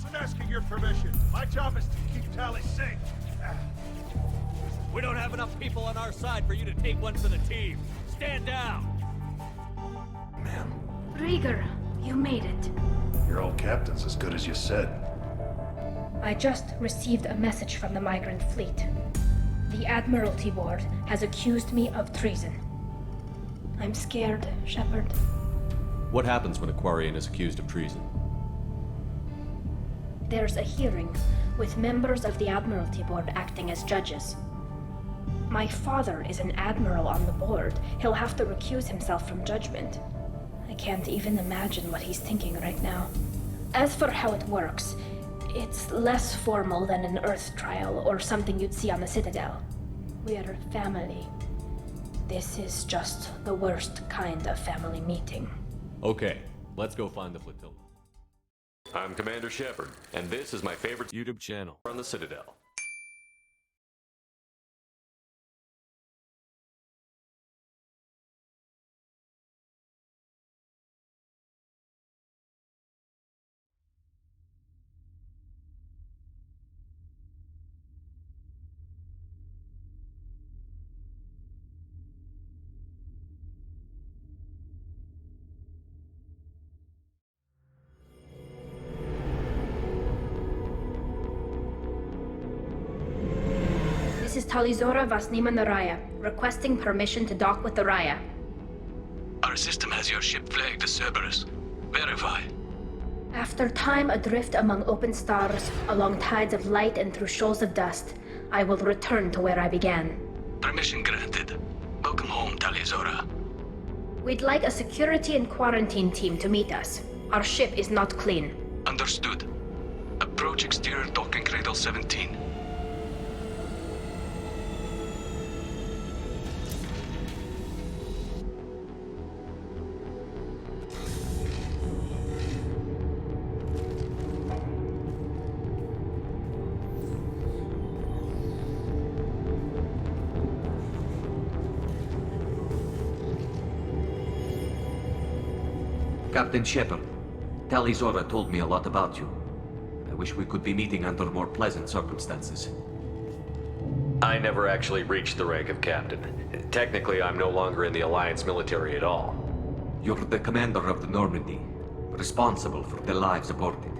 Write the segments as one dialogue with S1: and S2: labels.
S1: Wasn't asking your permission. My job is to keep Tali safe.
S2: We don't have enough people on our side for you to take one for the team. Stand down!
S1: Ma'am.
S3: Rieger, you made it.
S1: Your old captain's as good as you said.
S3: I just received a message from the migrant fleet. The Admiralty Board has accused me of treason. I'm scared, Shepard.
S4: What happens when a Quarian is accused of treason?
S3: There's a hearing, with members of the Admiralty Board acting as judges. My father is an admiral on the board. He'll have to recuse himself from judgment. I can't even imagine what he's thinking right now. As for how it works, it's less formal than an Earth trial or something you'd see on the Citadel. We're family. This is just the worst kind of family meeting.
S4: Okay, let's go find the flotilla.
S5: I'm Commander Shepard, and this is my favorite YouTube channel on the Citadel.
S3: This is Talizora Vasnima Naraya, requesting permission to dock with the Raya.
S6: Our system has your ship flagged as Cerberus. Verify.
S3: After time adrift among open stars, along tides of light and through shoals of dust, I will return to where I began.
S6: Permission granted. Welcome home, Talizora.
S3: We'd like a security and quarantine team to meet us. Our ship is not clean.
S6: Understood. Approach exterior docking cradle 17.
S7: Captain Shepard, Talizora told me a lot about you. I wish we could be meeting under more pleasant circumstances.
S5: I never actually reached the rank of captain. Technically, I'm no longer in the Alliance military at all.
S7: You're the commander of the Normandy, responsible for the lives aborted.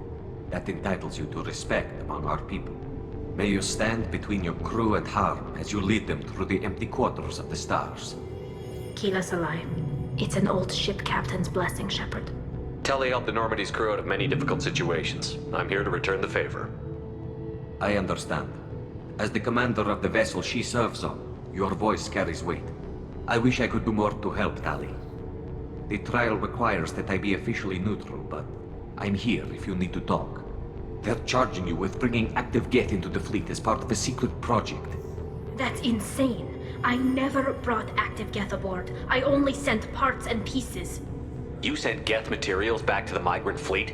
S7: That entitles you to respect among our people. May you stand between your crew and harm as you lead them through the empty quarters of the stars.
S3: Kila Salai. It's an old ship captain's blessing, Shepard.
S5: Tali helped the Normandy's crew out of many difficult situations. I'm here to return the favor.
S7: I understand. As the commander of the vessel she serves on, your voice carries weight. I wish I could do more to help Tali. The trial requires that I be officially neutral, but I'm here if you need to talk. They're charging you with bringing active Geth into the fleet as part of a secret project.
S3: That's insane. I never brought active Geth aboard. I only sent parts and pieces.
S5: You sent Geth materials back to the migrant fleet?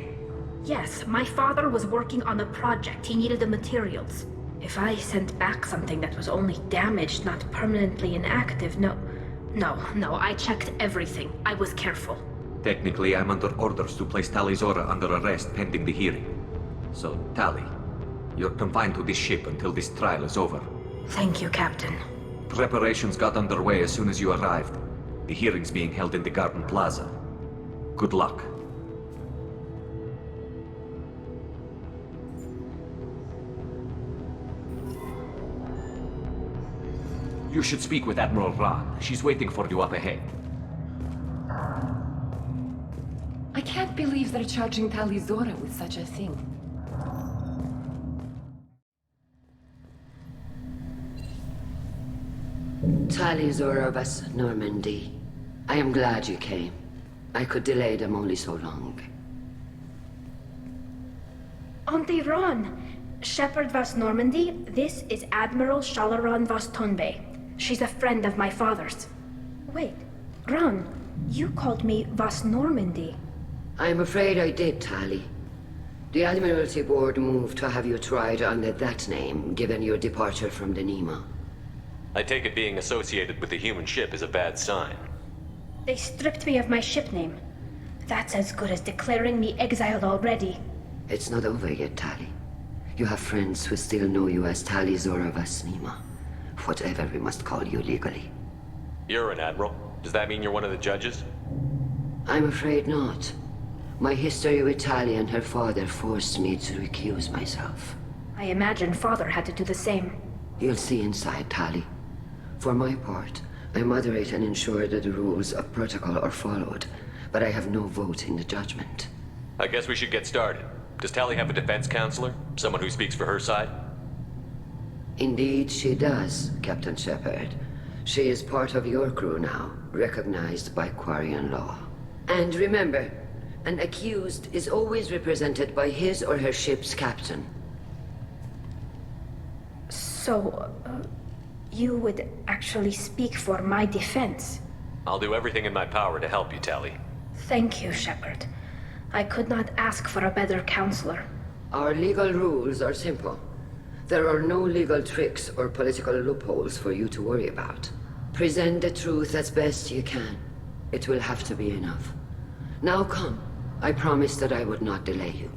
S3: Yes, my father was working on a project. He needed the materials. If I sent back something that was only damaged, not permanently inactive, no, I checked everything. I was careful.
S7: Technically, I'm under orders to place Talizora under arrest pending the hearing. So, Tali, you're confined to this ship until this trial is over.
S3: Thank you, Captain.
S7: Preparations got underway as soon as you arrived. The hearing's being held in the Garden Plaza. Good luck. You should speak with Admiral Ran. She's waiting for you up ahead.
S8: I can't believe they're charging Talizora with such a thing.
S9: Talizora vas Normandy. I am glad you came. I could delay them only so long.
S3: Auntie Ron! Shepard vas Normandy, this is Admiral Shalaran vas Tonbe. She's a friend of my father's. Wait, Ron, you called me vas Normandy.
S9: I'm afraid I did, Tali. The Admiralty Board moved to have you tried under that name, given your departure from the Nima.
S5: I take it being associated with the human ship is a bad sign.
S3: They stripped me of my ship name. That's as good as declaring me exiled already.
S9: It's not over yet, Tali. You have friends who still know you as Tali Zora Vasnima. Whatever we must call you legally.
S5: You're an admiral. Does that mean you're one of the judges?
S9: I'm afraid not. My history with Tali and her father forced me to recuse myself.
S3: I imagine Father had to do the same.
S9: You'll see inside, Tali. For my part, I moderate and ensure that the rules of protocol are followed, but I have no vote in the judgment.
S5: I guess we should get started. Does Tali have a defense counselor? Someone who speaks for her side?
S9: Indeed, she does, Captain Shepard. She is part of your crew now, recognized by Quarian law. And remember, an accused is always represented by his or her ship's captain.
S3: So, you would actually speak for my defense?
S5: I'll do everything in my power to help you, Tali.
S3: Thank you, Shepard. I could not ask for a better counselor.
S9: Our legal rules are simple. There are no legal tricks or political loopholes for you to worry about. Present the truth as best you can. It will have to be enough. Now come. I promised that I would not delay you.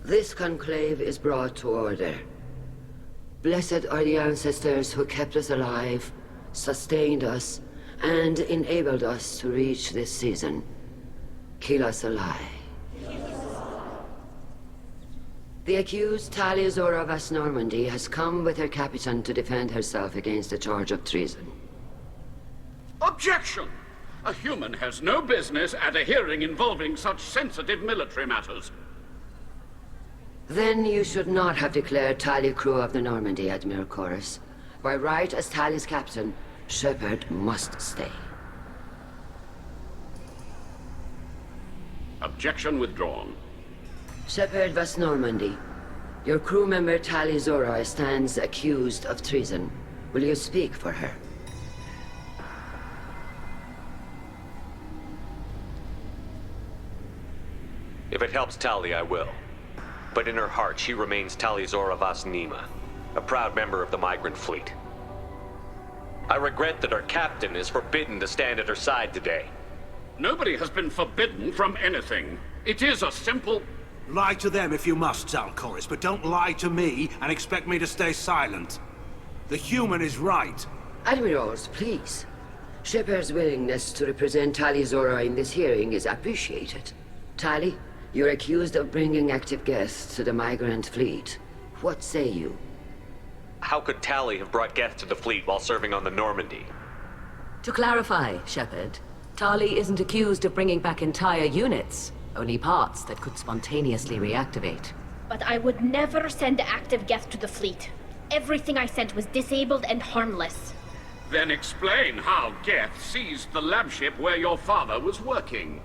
S9: This conclave is brought to order. Blessed are the ancestors who kept us alive, sustained us, and enabled us to reach this season. Alarei. The accused Tali Zora Vas Normandy has come with her captain to defend herself against a charge of treason.
S10: Objection! A human has no business at a hearing involving such sensitive military matters.
S9: Then you should not have declared Tali crew of the Normandy, Admiral Chorus. By right as Tali's captain, Shepard must stay.
S10: Objection withdrawn.
S9: Shepard Vas Normandy, your crew member Tali Zora stands accused of treason. Will you speak for her?
S5: If it helps Tali, I will. But in her heart, she remains Tali Zora Vasnima, a proud member of the migrant fleet. I regret that our captain is forbidden to stand at her side today.
S10: Nobody has been forbidden from anything. It is a simple...
S1: Lie to them if you must, Zalcoris, but don't lie to me and expect me to stay silent. The human is right.
S9: Admirals, please. Shepard's willingness to represent Tali Zora in this hearing is appreciated. Tali, you're accused of bringing active guests to the migrant fleet. What say you?
S5: How could Tali have brought Geth to the fleet while serving on the Normandy?
S11: To clarify, Shepard, Tali isn't accused of bringing back entire units, only parts that could spontaneously reactivate.
S3: But I would never send active Geth to the fleet. Everything I sent was disabled and harmless.
S10: Then explain how Geth seized the lab ship where your father was working.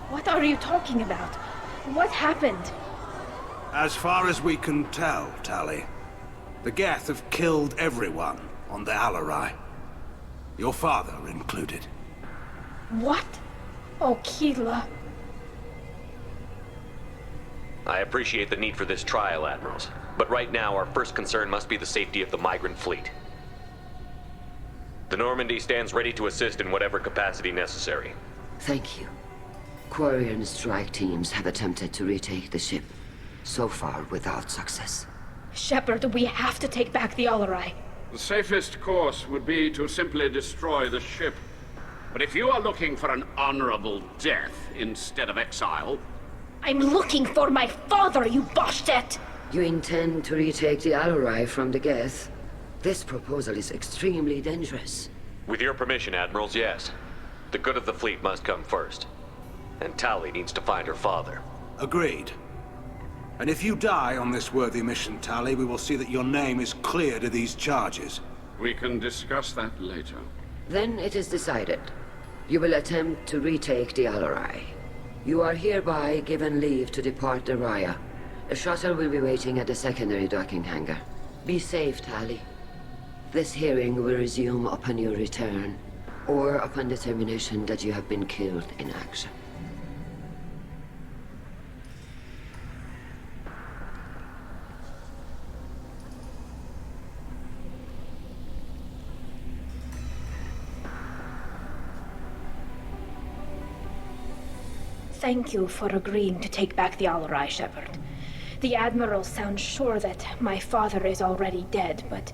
S3: What are you talking about? What happened?
S1: As far as we can tell, Tali, the Geth have killed everyone on the Alarei. Your father included.
S3: What? Oh, Keela.
S5: I appreciate the need for this trial, Admirals. But right now, our first concern must be the safety of the migrant fleet. The Normandy stands ready to assist in whatever capacity necessary.
S9: Thank you. Quarian strike teams have attempted to retake the ship, so far without success.
S3: Shepard, we have to take back the Alarei.
S10: The safest course would be to simply destroy the ship. But if you are looking for an honorable death instead of exile...
S3: I'm looking for my father, you bastet!
S9: You intend to retake the Alarei from the Geth? This proposal is extremely dangerous.
S5: With your permission, Admirals, yes. The good of the fleet must come first. And Tali needs to find her father.
S1: Agreed. And if you die on this worthy mission, Tali, we will see that your name is cleared of these charges.
S10: We can discuss that later.
S9: Then it is decided. You will attempt to retake the Alarei. You are hereby given leave to depart the Raya. A shuttle will be waiting at the secondary docking hangar. Be safe, Tali. This hearing will resume upon your return, or upon determination that you have been killed in action.
S3: Thank you for agreeing to take back the Alarei, Shepard. The admirals sound sure that my father is already dead, but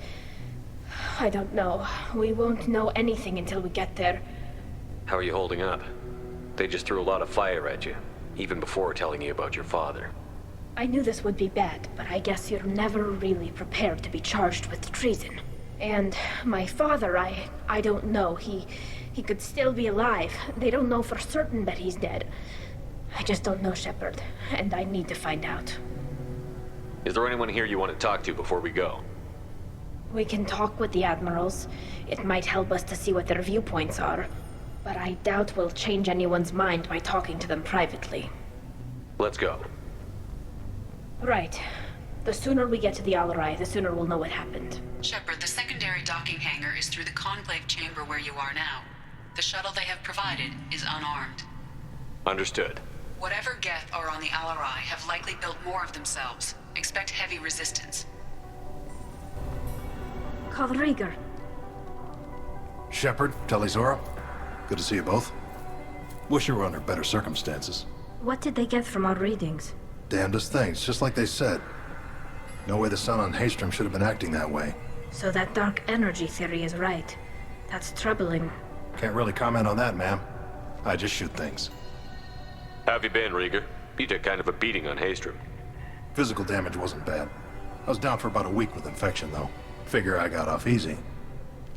S3: I don't know. We won't know anything until we get there.
S5: How are you holding up? They just threw a lot of fire at you, even before telling you about your father.
S3: I knew this would be bad, but I guess you're never really prepared to be charged with treason. And my father, I don't know. He could still be alive. They don't know for certain that he's dead. I just don't know, Shepard, and I need to find out.
S5: Is there anyone here you want to talk to before we go?
S3: We can talk with the admirals. It might help us to see what their viewpoints are. But I doubt we'll change anyone's mind by talking to them privately.
S5: Let's go.
S3: Right. The sooner we get to the Alarei, the sooner we'll know what happened.
S12: Shepard, the secondary docking hangar is through the conclave chamber where you are now. The shuttle they have provided is unarmed.
S5: Understood.
S12: Whatever Geth are on the Alarei have likely built more of themselves. Expect heavy resistance.
S3: Rieger.
S13: Shepard, Tali Zora. Good to see you both. Wish you were under better circumstances.
S3: What did they get from our readings?
S13: Damnedest things, just like they said. No way the sun on Haystrom should have been acting that way.
S3: So that dark energy theory is right. That's troubling.
S13: Can't really comment on that, ma'am. I just shoot things.
S5: How have you been, Rieger? You took kind of a beating on Haystrom.
S13: Physical damage wasn't bad. I was down for about a week with infection, though. Figure I got off easy.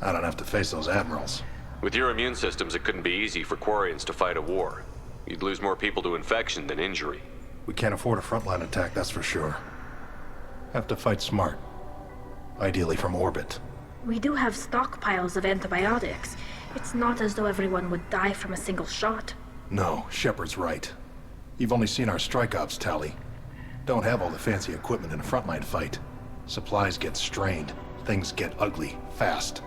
S13: I don't have to face those admirals.
S5: With your immune systems, it couldn't be easy for Quarians to fight a war. You'd lose more people to infection than injury.
S13: We can't afford a frontline attack, that's for sure. Have to fight smart. Ideally from orbit.
S3: We do have stockpiles of antibiotics. It's not as though everyone would die from a single shot.
S13: No, Shepard's right. You've only seen our strike ops, Tali. Don't have all the fancy equipment in a frontline fight. Supplies get strained. Things get ugly, fast.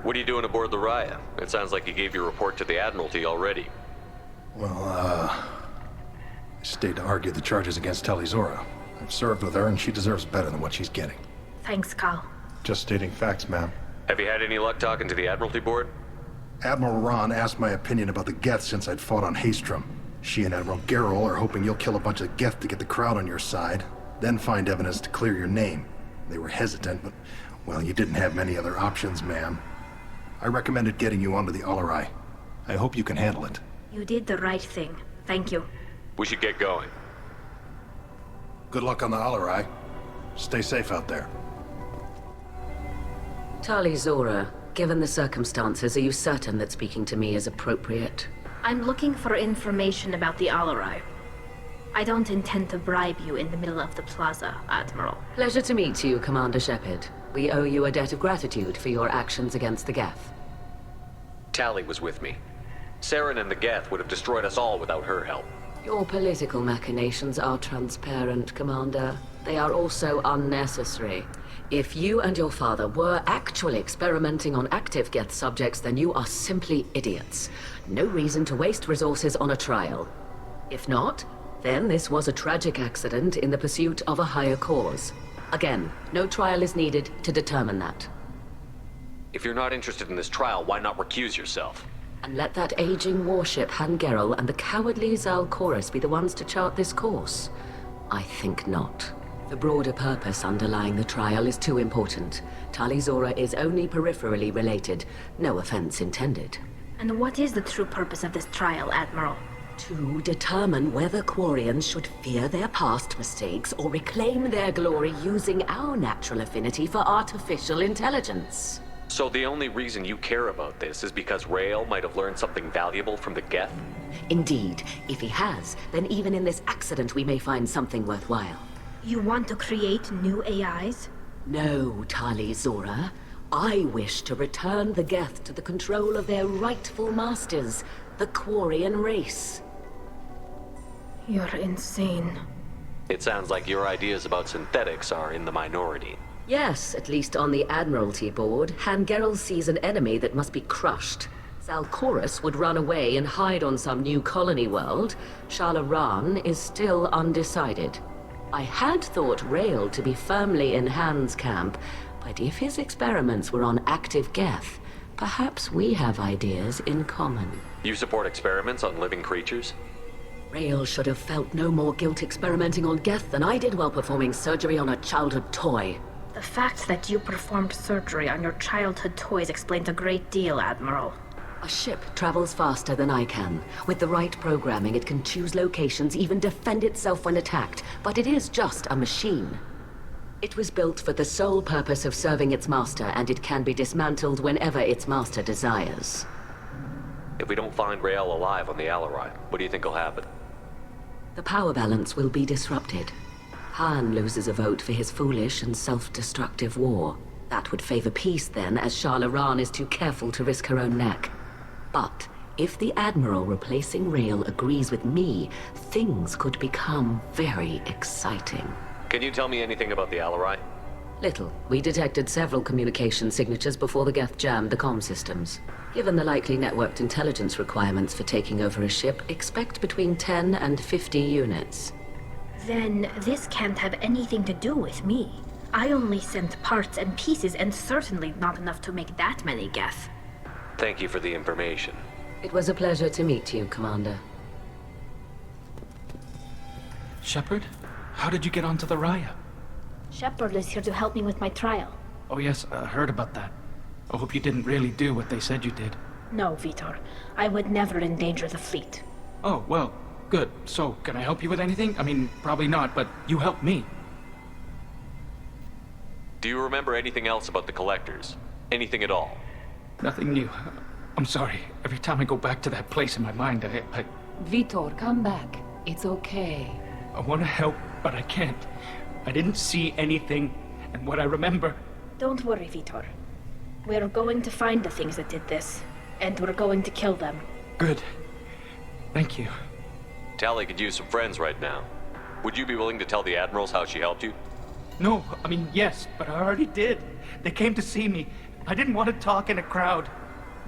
S5: What are you doing aboard the Raya? It sounds like you gave your report to the Admiralty already.
S13: Well, I stayed to argue the charges against Tali Zora. I've served with her and she deserves better than what she's getting.
S3: Thanks, Cal.
S13: Just stating facts, ma'am.
S5: Have you had any luck talking to the Admiralty board?
S13: Admiral Ron asked my opinion about the Geth since I'd fought on Haystrom. She and Admiral Garrel are hoping you'll kill a bunch of Geth to get the crowd on your side, then find evidence to clear your name. They were hesitant, but, well, you didn't have many other options, ma'am. I recommended getting you onto the Alarei. I hope you can handle it.
S3: You did the right thing. Thank you.
S5: We should get going.
S13: Good luck on the Alarei. Stay safe out there.
S11: Tali Zora, given the circumstances, are you certain that speaking to me is appropriate?
S3: I'm looking for information about the Alarei. I don't intend to bribe you in the middle of the plaza, Admiral.
S11: Pleasure to meet you, Commander Shepard. We owe you a debt of gratitude for your actions against the Geth.
S5: Tali was with me. Saren and the Geth would have destroyed us all without her help.
S11: Your political machinations are transparent, Commander. They are also unnecessary. If you and your father were actually experimenting on active Geth subjects, then you are simply idiots. No reason to waste resources on a trial. If not, then this was a tragic accident in the pursuit of a higher cause. Again, no trial is needed to determine that.
S5: If you're not interested in this trial, why not recuse yourself?
S11: And let that aging warship Han Gerrel and the cowardly Zal Chorus be the ones to chart this course? I think not. The broader purpose underlying the trial is too important. Tali Zora is only peripherally related. No offense intended.
S3: And what is the true purpose of this trial, Admiral?
S11: To determine whether Quarians should fear their past mistakes or reclaim their glory using our natural affinity for artificial intelligence.
S5: So the only reason you care about this is because Rael might have learned something valuable from the Geth?
S11: Indeed. If he has, then even in this accident we may find something worthwhile.
S3: You want to create new AIs?
S11: No, Tali Zora. I wish to return the Geth to the control of their rightful masters, the Quarian race.
S3: You're insane.
S5: It sounds like your ideas about synthetics are in the minority.
S11: Yes, at least on the Admiralty board, Hangerel sees an enemy that must be crushed. Zalcorus would run away and hide on some new colony world. Shalaran is still undecided. I had thought Rael to be firmly in Han's camp, but if his experiments were on active Geth, perhaps we have ideas in common.
S5: You support experiments on living creatures?
S11: Rael should have felt no more guilt experimenting on Geth than I did while performing surgery on a childhood toy.
S3: The fact that you performed surgery on your childhood toys explains a great deal, Admiral.
S11: A ship travels faster than I can. With the right programming, it can choose locations, even defend itself when attacked. But it is just a machine. It was built for the sole purpose of serving its master, and it can be dismantled whenever its master desires.
S5: If we don't find Rael alive on the Alarei, what do you think will happen?
S11: The power balance will be disrupted. Han loses a vote for his foolish and self-destructive war. That would favor peace then, as Shalaran is too careful to risk her own neck. But if the Admiral replacing Rael agrees with me, things could become very exciting.
S5: Can you tell me anything about the Alarei?
S11: Little. We detected several communication signatures before the Geth jammed the comm systems. Given the likely networked intelligence requirements for taking over a ship, expect between 10 and 50 units.
S3: Then this can't have anything to do with me. I only sent parts and pieces, and certainly not enough to make that many Geth.
S5: Thank you for the information.
S11: It was a pleasure to meet you, Commander.
S14: Shepard? How did you get onto the Raya?
S3: Shepard is here to help me with my trial.
S14: Oh yes, I heard about that. I hope you didn't really do what they said you did.
S3: No, Vitor. I would never endanger the fleet.
S14: Oh, well, good. So, can I help you with anything? I mean, probably not, but you helped me.
S5: Do you remember anything else about the Collectors? Anything at all?
S14: Nothing new. I'm sorry. Every time I go back to that place in my mind, I...
S8: Vitor, come back. It's okay.
S14: I want to help, but I can't. I didn't see anything, and what I remember...
S3: Don't worry, Vitor. We're going to find the things that did this, and we're going to kill them.
S14: Good. Thank you.
S5: Tali could use some friends right now. Would you be willing to tell the Admirals how she helped you?
S14: No, I mean, yes, but I already did. They came to see me. I didn't want to talk in a crowd.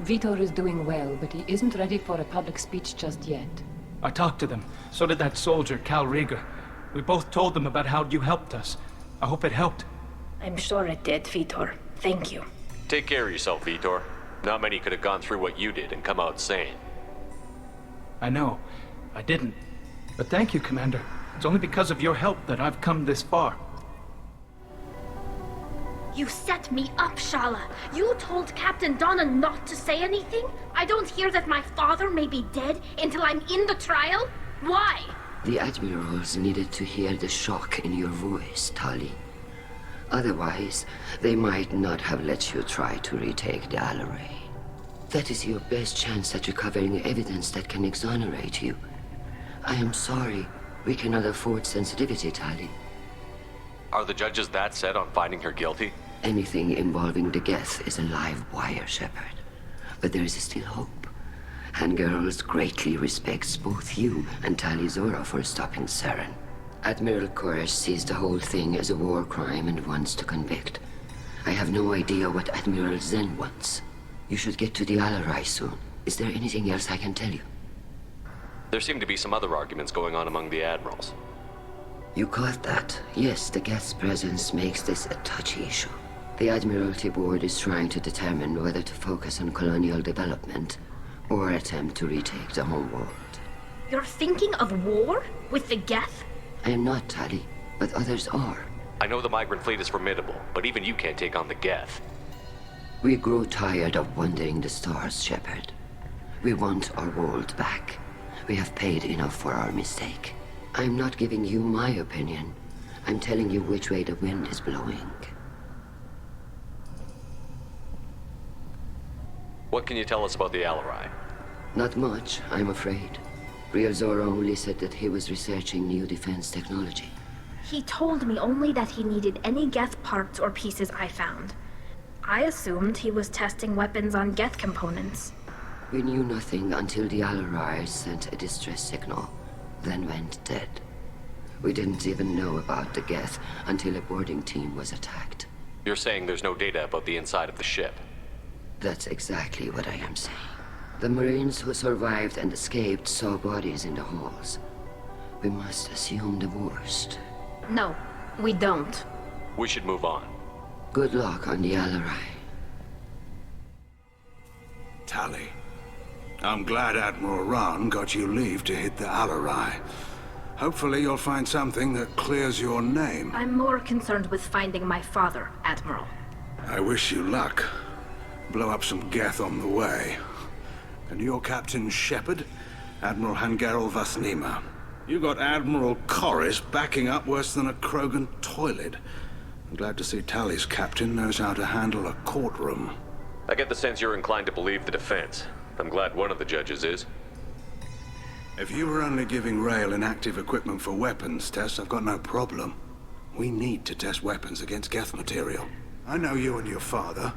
S8: Vitor is doing well, but he isn't ready for a public speech just yet.
S14: I talked to them. So did that soldier, Cal Rieger. We both told them about how you helped us. I hope it helped.
S3: I'm sure it did, Vitor. Thank you.
S5: Take care of yourself, Vitor. Not many could have gone through what you did and come out sane.
S14: I know. I didn't. But thank you, Commander. It's only because of your help that I've come this far.
S3: You set me up, Shala. You told Captain Donna not to say anything? I don't hear that my father may be dead until I'm in the trial? Why?
S9: The Admirals needed to hear the shock in your voice, Tali. Otherwise, they might not have let you try to retake the Alarei. That is your best chance at recovering evidence that can exonerate you. I am sorry. We cannot afford sensitivity, Tali.
S5: Are the judges that set on finding her guilty?
S9: Anything involving the Geth is a live wire, Shepard. But there is still hope. Hangerls greatly respects both you and Tali Zora for stopping Saren. Admiral Koresh sees the whole thing as a war crime and wants to convict. I have no idea what Admiral Zen wants. You should get to the Alarei soon. Is there anything else I can tell you?
S5: There seem to be some other arguments going on among the Admirals.
S9: You caught that. Yes, the Geth's presence makes this a touchy issue. The Admiralty Board is trying to determine whether to focus on colonial development or attempt to retake the homeworld.
S3: You're thinking of war? With the Geth?
S9: I am not, Tali, but others are.
S5: I know the migrant fleet is formidable, but even you can't take on the Geth.
S9: We grow tired of wandering the stars, Shepard. We want our world back. We have paid enough for our mistake. I'm not giving you my opinion. I'm telling you which way the wind is blowing.
S5: What can you tell us about the Alarei?
S9: Not much, I'm afraid. Real Zora only said that he was researching new defense technology.
S3: He told me only that he needed any Geth parts or pieces I found. I assumed he was testing weapons on Geth components.
S9: We knew nothing until the Alarei sent a distress signal, then went dead. We didn't even know about the Geth until a boarding team was attacked.
S5: You're saying there's no data about the inside of the ship?
S9: That's exactly what I am saying. The Marines who survived and escaped saw bodies in the halls. We must assume the worst.
S3: No, we don't.
S5: We should move on.
S9: Good luck on the Alarei.
S1: Tali, I'm glad Admiral Rahn got you leave to hit the Alarei. Hopefully you'll find something that clears your name.
S3: I'm more concerned with finding my father, Admiral.
S1: I wish you luck. Blow up some Geth on the way. And your Captain Shepard, Admiral Hangerel Vasnima. You got Admiral Corris backing up worse than a Krogan toilet. I'm glad to see Tali's captain knows how to handle a courtroom.
S5: I get the sense you're inclined to believe the defense. I'm glad one of the judges is.
S1: If you were only giving Rail inactive equipment for weapons tests, I've got no problem. We need to test weapons against Geth material. I know you and your father.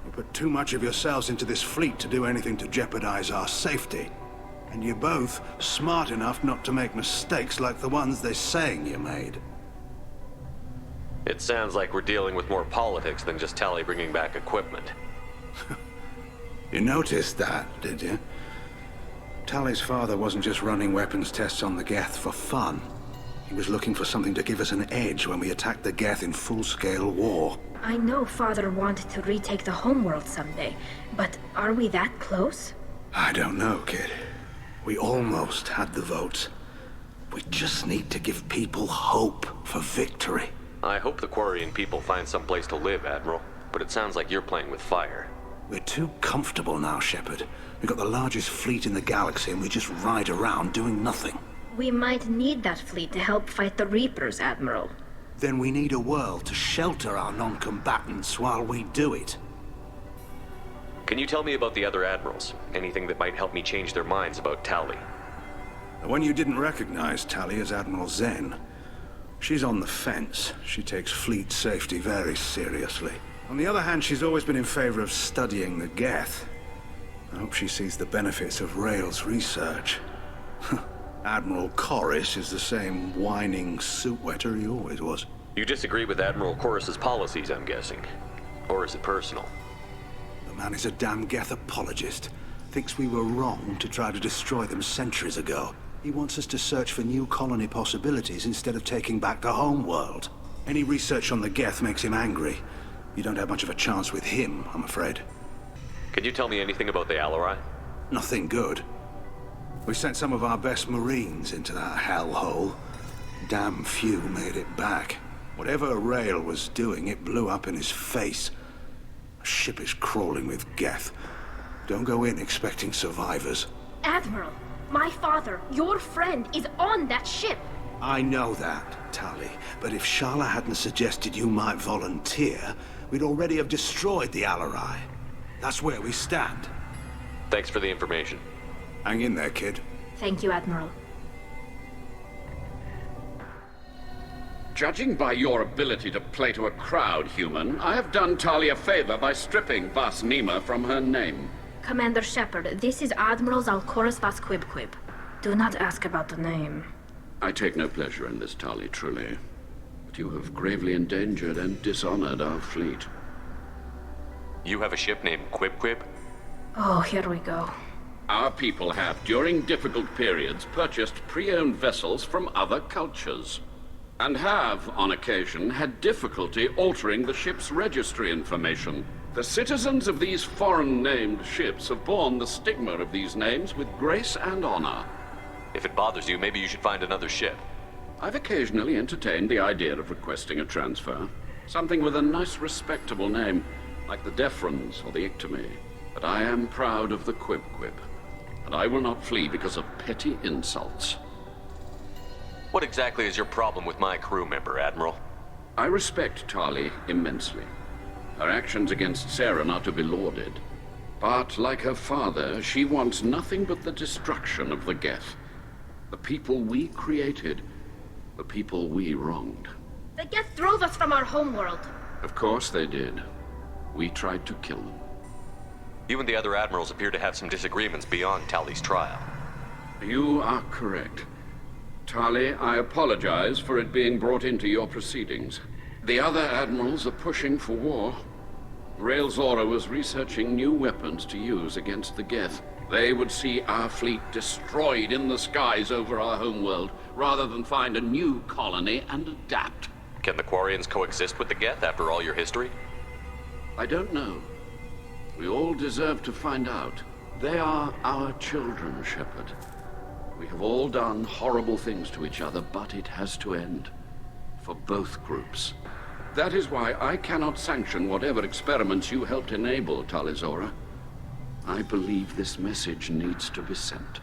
S1: You put too much of yourselves into this fleet to do anything to jeopardize our safety. And you're both smart enough not to make mistakes like the ones they're saying you made.
S5: It sounds like we're dealing with more politics than just Tali bringing back equipment.
S1: You noticed that, did you? Tali's father wasn't just running weapons tests on the Geth for fun. He was looking for something to give us an edge when we attacked the Geth in full-scale war.
S3: I know Father wanted to retake the homeworld someday, but are we that close?
S1: I don't know, kid. We almost had the votes. We just need to give people hope for victory.
S5: I hope the Quarian people find some place to live, Admiral. But it sounds like you're playing with fire.
S1: We're too comfortable now, Shepard. We've got the largest fleet in the galaxy and we just ride around doing nothing.
S3: We might need that fleet to help fight the Reapers, Admiral.
S1: Then we need a world to shelter our non-combatants while we do it.
S5: Can you tell me about the other admirals? Anything that might help me change their minds about Tali?
S1: The one you didn't recognize, Tali, is Admiral Zen. She's on the fence. She takes fleet safety very seriously. On the other hand, she's always been in favor of studying the Geth. I hope she sees the benefits of Rail's research. Admiral Corris is the same whining suit-wetter he always was.
S5: You disagree with Admiral Corris's policies, I'm guessing. Or is it personal?
S1: The man is a damn Geth apologist. Thinks we were wrong to try to destroy them centuries ago. He wants us to search for new colony possibilities instead of taking back the homeworld. Any research on the Geth makes him angry. You don't have much of a chance with him, I'm afraid.
S5: Can you tell me anything about the Alarei?
S1: Nothing good. We sent some of our best Marines into that hellhole. Damn few made it back. Whatever Rail was doing, it blew up in his face. A ship is crawling with Geth. Don't go in expecting survivors.
S3: Admiral, my father, your friend, is on that ship.
S1: I know that, Tali, but if Shala hadn't suggested you might volunteer, we'd already have destroyed the Alarei. That's where we stand.
S5: Thanks for the information.
S1: Hang in there, kid.
S3: Thank you, Admiral.
S10: Judging by your ability to play to a crowd, human, I have done Tali a favor by stripping Vasnima from her name.
S3: Commander Shepard, this is Admiral Zalkoris Vasquibquib. Do not ask about the name.
S10: I take no pleasure in this, Tali, truly. But you have gravely endangered and dishonored our fleet.
S5: You have a ship named Quib?
S3: Oh, here we go.
S10: Our people have, during difficult periods, purchased pre-owned vessels from other cultures. And have, on occasion, had difficulty altering the ship's registry information. The citizens of these foreign-named ships have borne the stigma of these names with grace and honor.
S5: If it bothers you, maybe you should find another ship.
S10: I've occasionally entertained the idea of requesting a transfer. Something with a nice, respectable name, like the Defrons or the Ictomy. But I am proud of the Quib, and I will not flee because of petty insults.
S5: What exactly is your problem with my crew member, Admiral?
S10: I respect Tali immensely. Her actions against Saren are to be lauded. But like her father, she wants nothing but the destruction of the Geth. The people we created, the people we wronged.
S3: The Geth drove us from our homeworld.
S10: Of course they did. We tried to kill them.
S5: You and the other admirals appear to have some disagreements beyond Tali's trial.
S10: You are correct. Tali, I apologize for it being brought into your proceedings. The other admirals are pushing for war. Rael Zora was researching new weapons to use against the Geth. They would see our fleet destroyed in the skies over our homeworld, rather than find a new colony and adapt.
S5: Can the Quarians coexist with the Geth after all your history?
S10: I don't know. We all deserve to find out. They are our children, Shepard. We have all done horrible things to each other, but it has to end. For both groups. That is why I cannot sanction whatever experiments you helped enable, Tali Zora. I believe this message needs to be sent.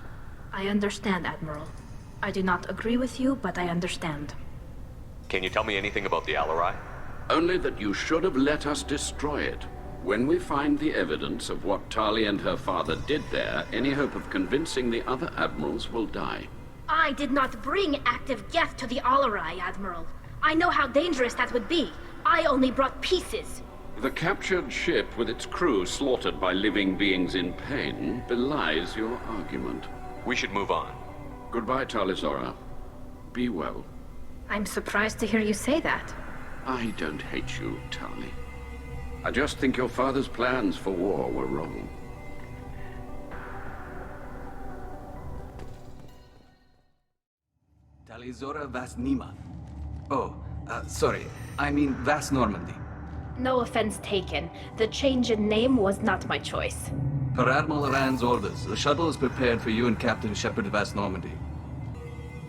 S3: I understand, Admiral. I do not agree with you, but I understand.
S5: Can you tell me anything about the Alarei?
S10: Only that you should have let us destroy it. When we find the evidence of what Tali and her father did there, any hope of convincing the other admirals will die.
S3: I did not bring active Geth to the Alarei, Admiral. I know how dangerous that would be. I only brought pieces.
S10: The captured ship with its crew slaughtered by living beings in pain belies your argument.
S5: We should move on.
S10: Goodbye, Tali Zora. Be well.
S3: I'm surprised to hear you say that.
S10: I don't hate you, Tali. I just think your father's plans for war were wrong.
S15: Tali Zora Vas Nima. Oh, sorry. I mean Vas Normandy.
S3: No offense taken. The change in name was not my choice.
S15: Per Admiral Rand's orders, the shuttle is prepared for you and Captain Shepard Vas Normandy.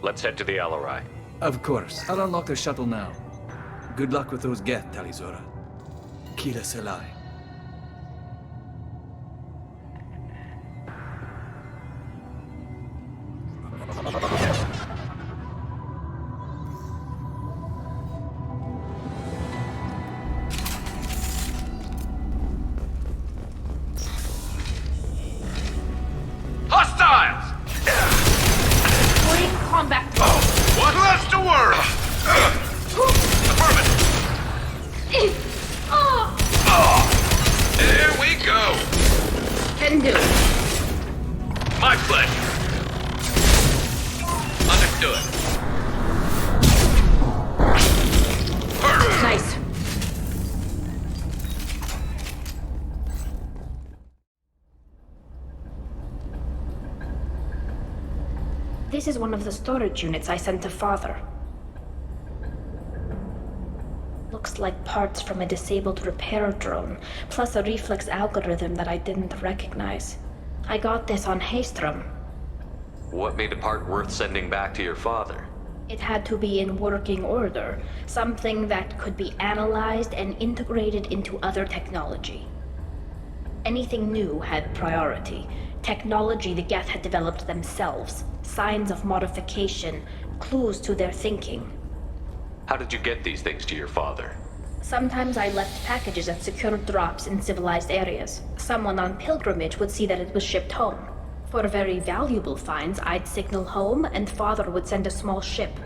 S5: Let's head to the Alarei.
S15: Of course. I'll unlock the shuttle now. Good luck with those Geth, Tali Zora. Kira Selai.
S6: Hostiles!
S3: Bring combat.
S6: What left to worry? Affirmative. There we go.
S3: Can do.
S6: My pleasure. Understood.
S3: Nice. This is one of the storage units I sent to Father. Looks like parts from a disabled repair drone, plus a reflex algorithm that I didn't recognize. I got this on Haystrom.
S5: What made a part worth sending back to your father?
S3: It had to be in working order, something that could be analyzed and integrated into other technology. Anything new had priority. Technology the Geth had developed themselves, signs of modification, clues to their thinking.
S5: How did you get these things to your father?
S3: Sometimes I left packages at secure drops in civilized areas. Someone on pilgrimage would see that it was shipped home. For very valuable finds, I'd signal home, and Father would send a small ship.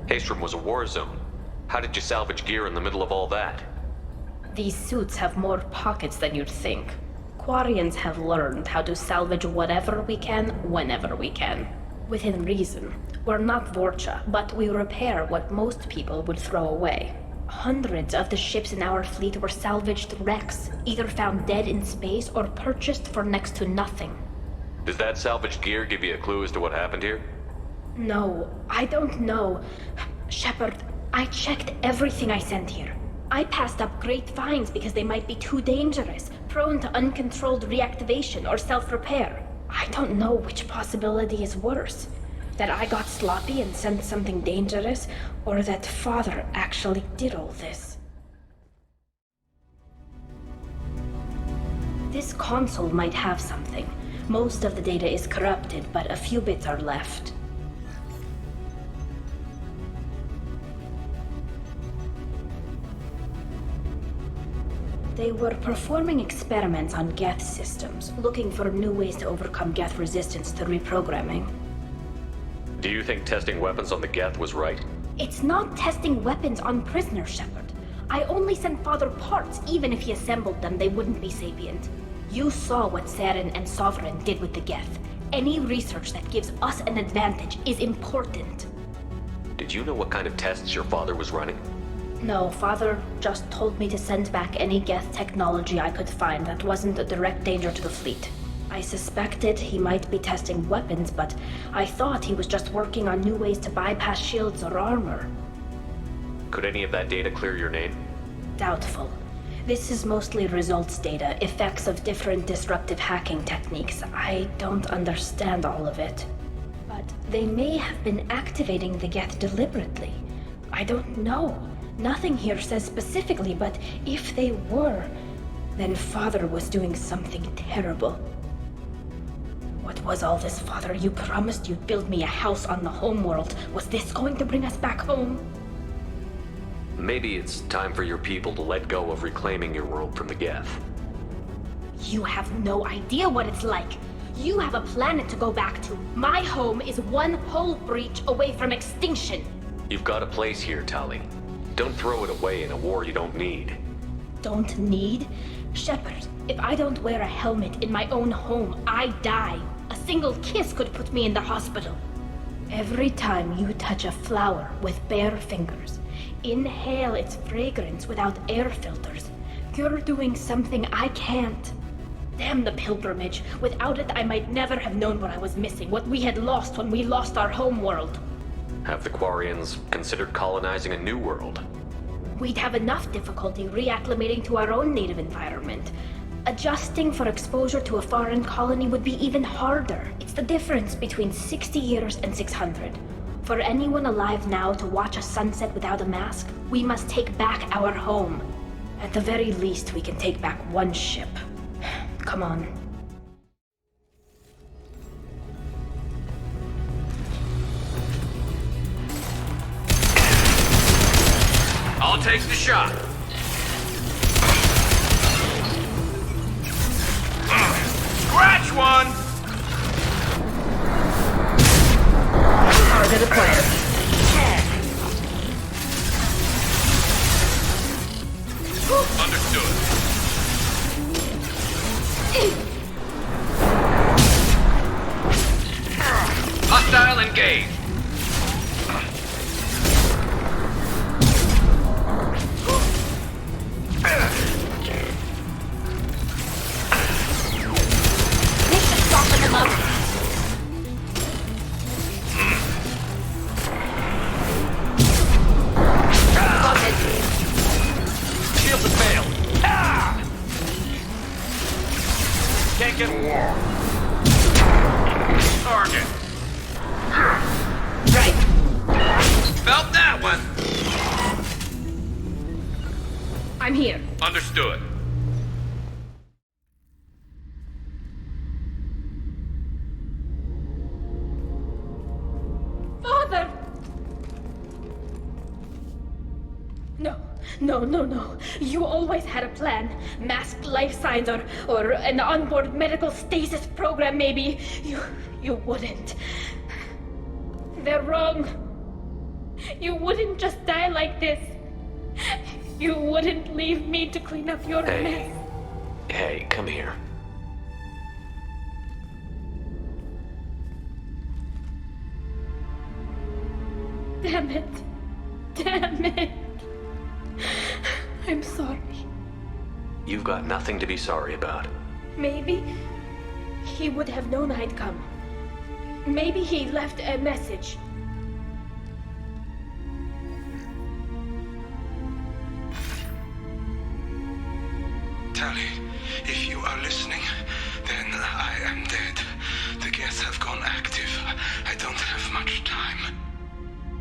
S5: Haystrom was a war zone. How did you salvage gear in the middle of all that?
S3: These suits have more pockets than you'd think. Quarians have learned how to salvage whatever we can, whenever we can. Within reason. We're not Vorcha, but we repair what most people would throw away. Hundreds of the ships in our fleet were salvaged wrecks, either found dead in space or purchased for next to nothing.
S5: Does that salvaged gear give you a clue as to what happened here?
S3: No, I don't know. Shepard, I checked everything I sent here. I passed up great finds because they might be too dangerous, prone to uncontrolled reactivation or self-repair. I don't know which possibility is worse. That I got sloppy and sent something dangerous, or that Father actually did all this. This console might have something. Most of the data is corrupted, but a few bits are left. They were performing experiments on Geth systems, looking for new ways to overcome Geth resistance to reprogramming.
S5: Do you think testing weapons on the Geth was right?
S3: It's not testing weapons on prisoners, Shepard. I only sent Father parts. Even if he assembled them, they wouldn't be sapient. You saw what Saren and Sovereign did with the Geth. Any research that gives us an advantage is important.
S5: Did you know what kind of tests your father was running?
S3: No, Father just told me to send back any Geth technology I could find that wasn't a direct danger to the fleet. I suspected he might be testing weapons, but I thought he was just working on new ways to bypass shields or armor.
S5: Could any of that data clear your name?
S3: Doubtful. This is mostly results data, effects of different disruptive hacking techniques. I don't understand all of it. But they may have been activating the Geth deliberately. I don't know. Nothing here says specifically, but if they were, then Father was doing something terrible. What was all this, Father? You promised you'd build me a house on the homeworld. Was this going to bring us back home?
S5: Maybe it's time for your people to let go of reclaiming your world from the Geth.
S3: You have no idea what it's like. You have a planet to go back to. My home is one hull breach away from extinction.
S5: You've got a place here, Tali. Don't throw it away in a war you don't need.
S3: Don't need? Shepard, if I don't wear a helmet in my own home, I die. A single kiss could put me in the hospital. Every time you touch a flower with bare fingers, inhale its fragrance without air filters, you're doing something I can't. Damn the pilgrimage. Without it, I might never have known what I was missing, what we had lost when we lost our homeworld.
S5: Have the Quarians considered colonizing a new world?
S3: We'd have enough difficulty reacclimating to our own native environment. Adjusting for exposure to a foreign colony would be even harder. It's the difference between 60 years and 600. For anyone alive now to watch a sunset without a mask, we must take back our home. At the very least, we can take back one ship. Come on.
S2: I'll take the shot. Scratch one!
S3: Target acquired.
S2: Understood. Hostile engaged.
S5: Shields have failed. Can't get warm.
S2: Target.
S3: Right.
S2: Felt that one.
S3: I'm here.
S2: Understood.
S3: Father! No. You always had a plan. Masked life signs or an onboard medical stasis program, maybe. You wouldn't. They're wrong. You wouldn't just die like this. You wouldn't leave me to clean up your mess.
S5: Hey, come here.
S3: Damn it. I'm sorry.
S5: You've got nothing to be sorry about.
S3: Maybe he would have known I'd come. Maybe he left a message.
S16: Tali, if you are listening, then I am dead. The Geth have gone active. I don't have much time.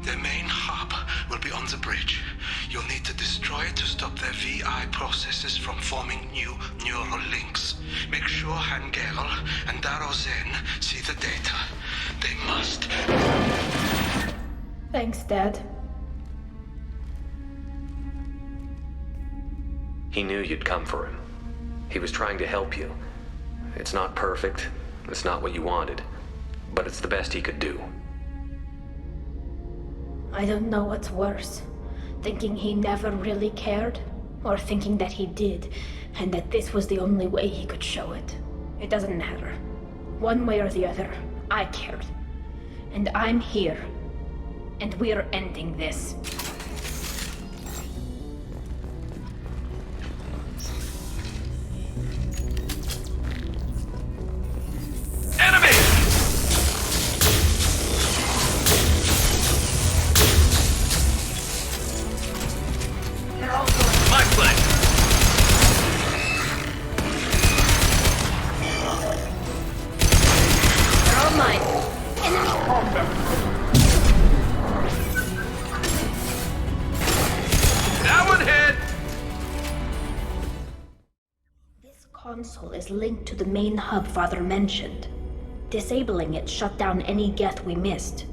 S16: The main hub will be on the bridge. You'll need to destroy it to stop their VI processes from forming new neural links. Make sure Hangerel and Daro Zen see the data. They must.
S3: Thanks, Dad.
S5: He knew you'd come for him. He was trying to help you. It's not perfect, it's not what you wanted, but it's the best he could do.
S3: I don't know what's worse. Thinking he never really cared, or thinking that he did, and that this was the only way he could show it. It doesn't matter. One way or the other, I cared. And I'm here. And we're ending this. Is linked to the main hub Father mentioned. Disabling it shut down any Geth we missed.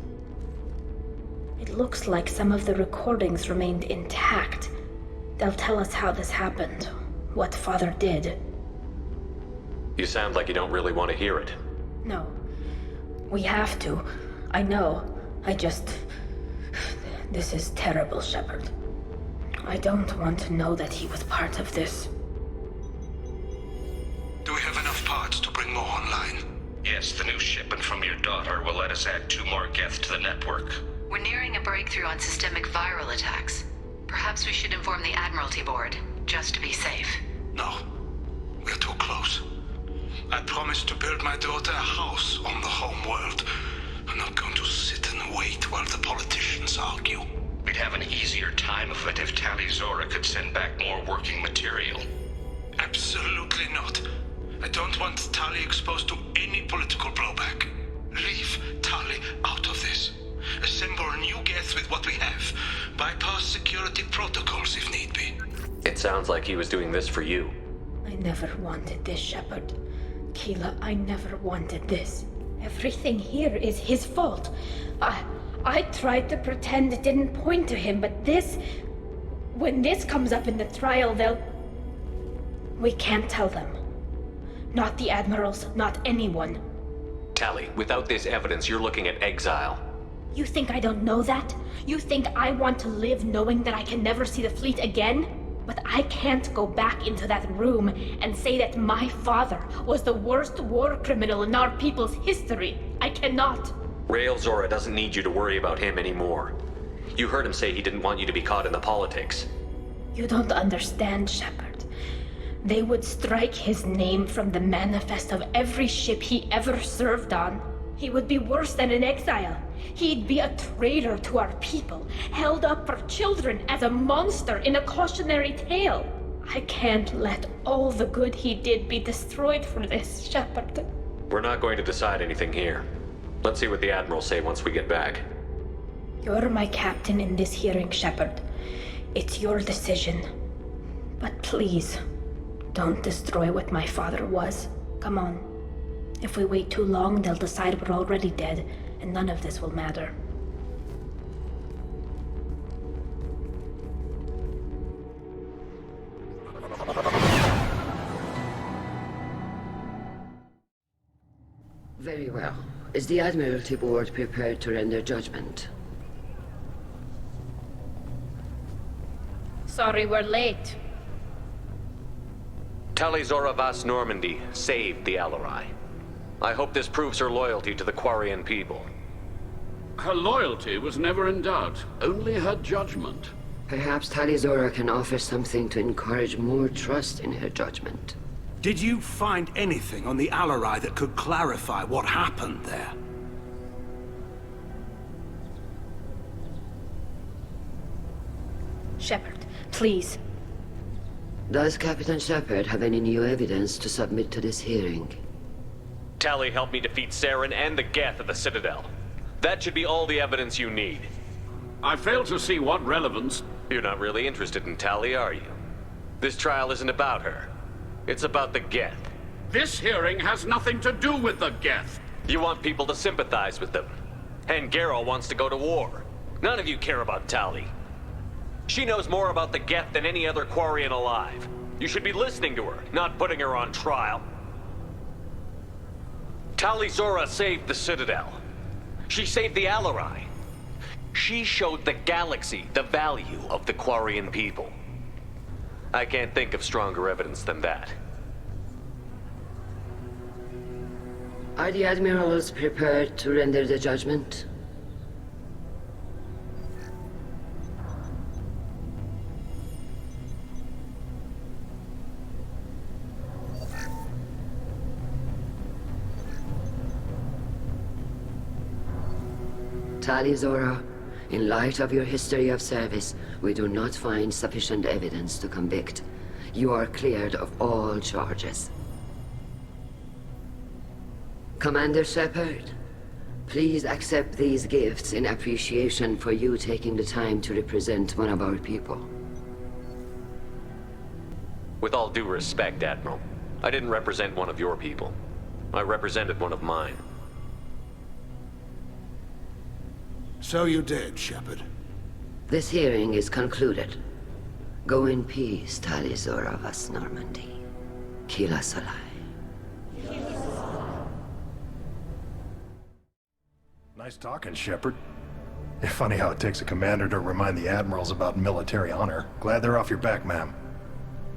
S3: It looks like some of the recordings remained intact. They'll tell us how this happened, what Father did.
S5: You sound like you don't really want to hear it.
S3: No. We have to. I know. This is terrible, Shepard. I don't want to know that he was part of this.
S16: Do we have enough parts to bring more online?
S6: Yes, the new shipment from your daughter will let us add 2 more Geth to the network.
S12: We're nearing a breakthrough on systemic viral attacks. Perhaps we should inform the Admiralty Board, just to be safe.
S16: No. We're too close. I promised to build my daughter a house on the home world. I'm not going to sit and wait while the politicians argue.
S6: We'd have an easier time of it if Tali Zora could send back more working material.
S16: Absolutely not. I don't want Tali exposed to any political blowback. Leave Tali out of this. Assemble new Geth with what we have. Bypass security protocols if need be.
S5: It sounds like he was doing this for you.
S3: I never wanted this, Shepard. Keela, I never wanted this. Everything here is his fault. I tried to pretend it didn't point to him, but this... When this comes up in the trial, they'll... We can't tell them. Not the admirals, not anyone.
S5: Tali, without this evidence, you're looking at exile.
S3: You think I don't know that? You think I want to live knowing that I can never see the fleet again? But I can't go back into that room and say that my father was the worst war criminal in our people's history. I cannot.
S5: Rael Zora doesn't need you to worry about him anymore. You heard him say he didn't want you to be caught in the politics.
S3: You don't understand, Shepard. They would strike his name from the manifest of every ship he ever served on. He would be worse than an exile. He'd be a traitor to our people, held up for children as a monster in a cautionary tale. I can't let all the good he did be destroyed for this, Shepard.
S5: We're not going to decide anything here. Let's see what the admirals say once we get back.
S3: You're my captain in this hearing, Shepard. It's your decision. But please, don't destroy what my father was. Come on. If we wait too long, they'll decide we're already dead, and none of this will matter.
S9: Very well. Is the Admiralty Board prepared to render judgment?
S3: Sorry we're late.
S5: Tali Zora Vas Normandy saved the Alarei. I hope this proves her loyalty to the Quarian people.
S10: Her loyalty was never in doubt, only her judgment.
S9: Perhaps Tali Zora can offer something to encourage more trust in her judgment.
S1: Did you find anything on the Alarei that could clarify what happened there?
S3: Shepard, please.
S9: Does Captain Shepard have any new evidence to submit to this hearing?
S5: Tali helped me defeat Saren and the Geth at the Citadel. That should be all the evidence you need.
S10: I fail to see what relevance...
S5: You're not really interested in Tali, are you? This trial isn't about her. It's about the Geth.
S10: This hearing has nothing to do with the Geth.
S5: You want people to sympathize with them. And Geralt wants to go to war. None of you care about Tali. She knows more about the Geth than any other Quarian alive. You should be listening to her, not putting her on trial. Tali Zora saved the Citadel. She saved the Alarei. She showed the galaxy the value of the Quarian people. I can't think of stronger evidence than that.
S9: Are the admirals prepared to render the judgment? Tali Zora, in light of your history of service, we do not find sufficient evidence to convict. You are cleared of all charges. Commander Shepard, please accept these gifts in appreciation for you taking the time to represent one of our people.
S5: With all due respect, Admiral, I didn't represent one of your people. I represented one of mine.
S1: So you did, Shepard.
S9: This hearing is concluded. Go in peace, Tali Zora vas Normandy. Kila Salai.
S13: Nice talking, Shepard. Funny how it takes a commander to remind the admirals about military honor. Glad they're off your back, ma'am.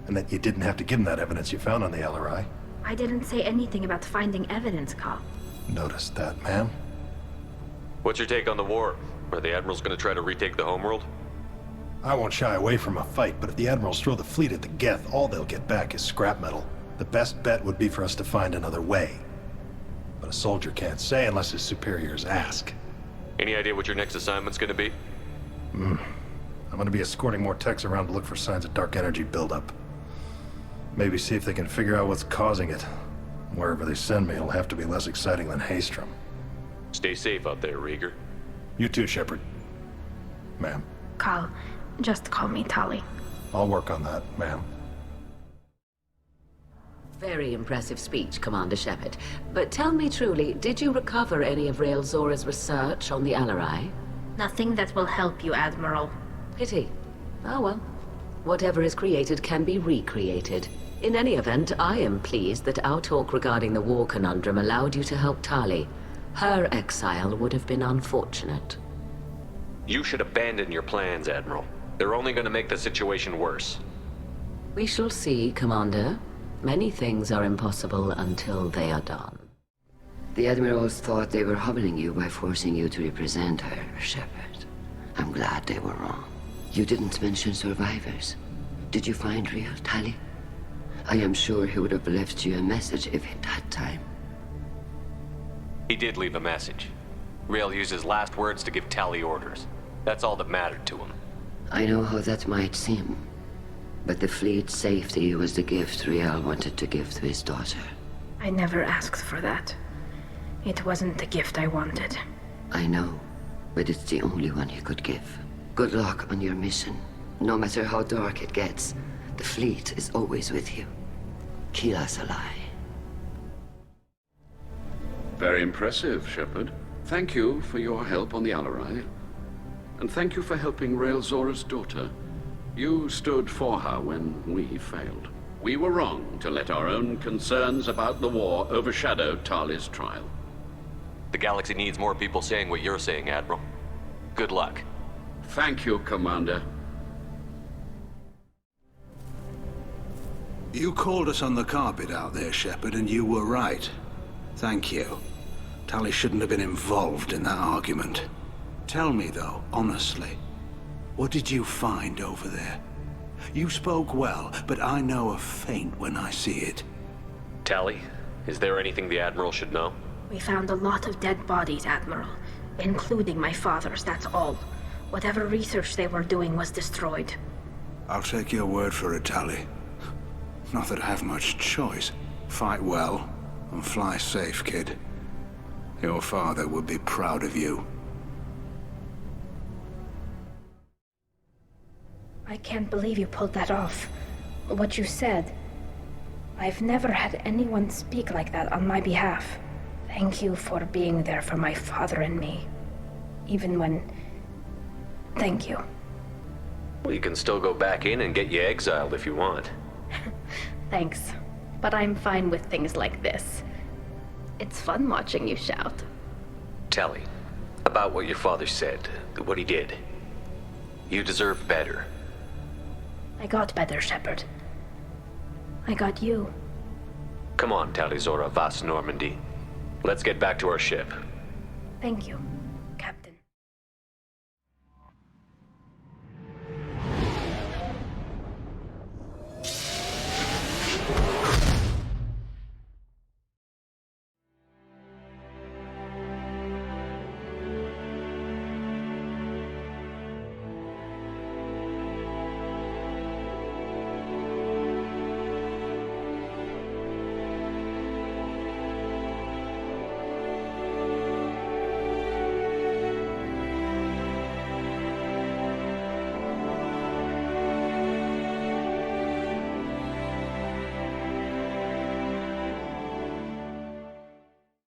S13: And that you didn't have to give them that evidence you found on the Alarei.
S3: I didn't say anything about finding evidence, Cal.
S13: Noticed that, ma'am.
S5: What's your take on the war? Are the admirals going to try to retake the homeworld?
S13: I won't shy away from a fight, but if the admirals throw the fleet at the Geth, all they'll get back is scrap metal. The best bet would be for us to find another way. But a soldier can't say unless his superiors ask.
S5: Any idea what your next assignment's going to be?
S13: I'm going to be escorting more techs around to look for signs of dark energy buildup. Maybe see if they can figure out what's causing it. Wherever they send me, it'll have to be less exciting than Haystrom.
S5: Stay safe out there, Rieger.
S13: You too, Shepard. Ma'am.
S3: Cal, just call me Tali.
S13: I'll work on that, ma'am.
S11: Very impressive speech, Commander Shepard. But tell me truly, did you recover any of Rael Zora's research on the Alarei?
S3: Nothing that will help you, Admiral.
S11: Pity. Oh well. Whatever is created can be recreated. In any event, I am pleased that our talk regarding the war conundrum allowed you to help Tali. Her exile would have been unfortunate.
S5: You should abandon your plans, Admiral. They're only going to make the situation worse.
S11: We shall see, Commander. Many things are impossible until they are done.
S9: The admirals thought they were humbling you by forcing you to represent her, Shepard. I'm glad they were wrong. You didn't mention survivors. Did you find real Tali? I am sure he would have left you a message if he'd had time.
S5: He did leave a message. Rael used his last words to give Tali orders. That's all that mattered to him.
S9: I know how that might seem, but the fleet's safety was the gift Rael wanted to give to his daughter.
S3: I never asked for that. It wasn't the gift I wanted.
S9: I know, but it's the only one he could give. Good luck on your mission. No matter how dark it gets, the fleet is always with you. Kila Salai.
S10: Very impressive, Shepard. Thank you for your help on the Alarei. And thank you for helping Rael Zora's daughter. You stood for her when we failed. We were wrong to let our own concerns about the war overshadow Tali's trial.
S5: The galaxy needs more people saying what you're saying, Admiral. Good luck.
S10: Thank you, Commander.
S1: You called us on the carpet out there, Shepard, and you were right. Thank you. Tali shouldn't have been involved in that argument. Tell me, though, honestly, what did you find over there? You spoke well, but I know a feint when I see it.
S5: Tali, is there anything the Admiral should know?
S3: We found a lot of dead bodies, Admiral. Including my father's, that's all. Whatever research they were doing was destroyed.
S1: I'll take your word for it, Tali. Not that I have much choice. Fight well, and fly safe, kid. Your father would be proud of you.
S3: I can't believe you pulled that off. What you said. I've never had anyone speak like that on my behalf. Thank you for being there for my father and me. Even when... Thank you.
S5: Well, you can still go back in and get you exiled if you want.
S3: Thanks, but I'm fine with things like this. It's fun watching you shout.
S5: Tali, about what your father said, what he did. You deserve better.
S3: I got better, Shepard. I got you.
S5: Come on, Tali Zora, Vas Normandy. Let's get back to our ship.
S3: Thank you.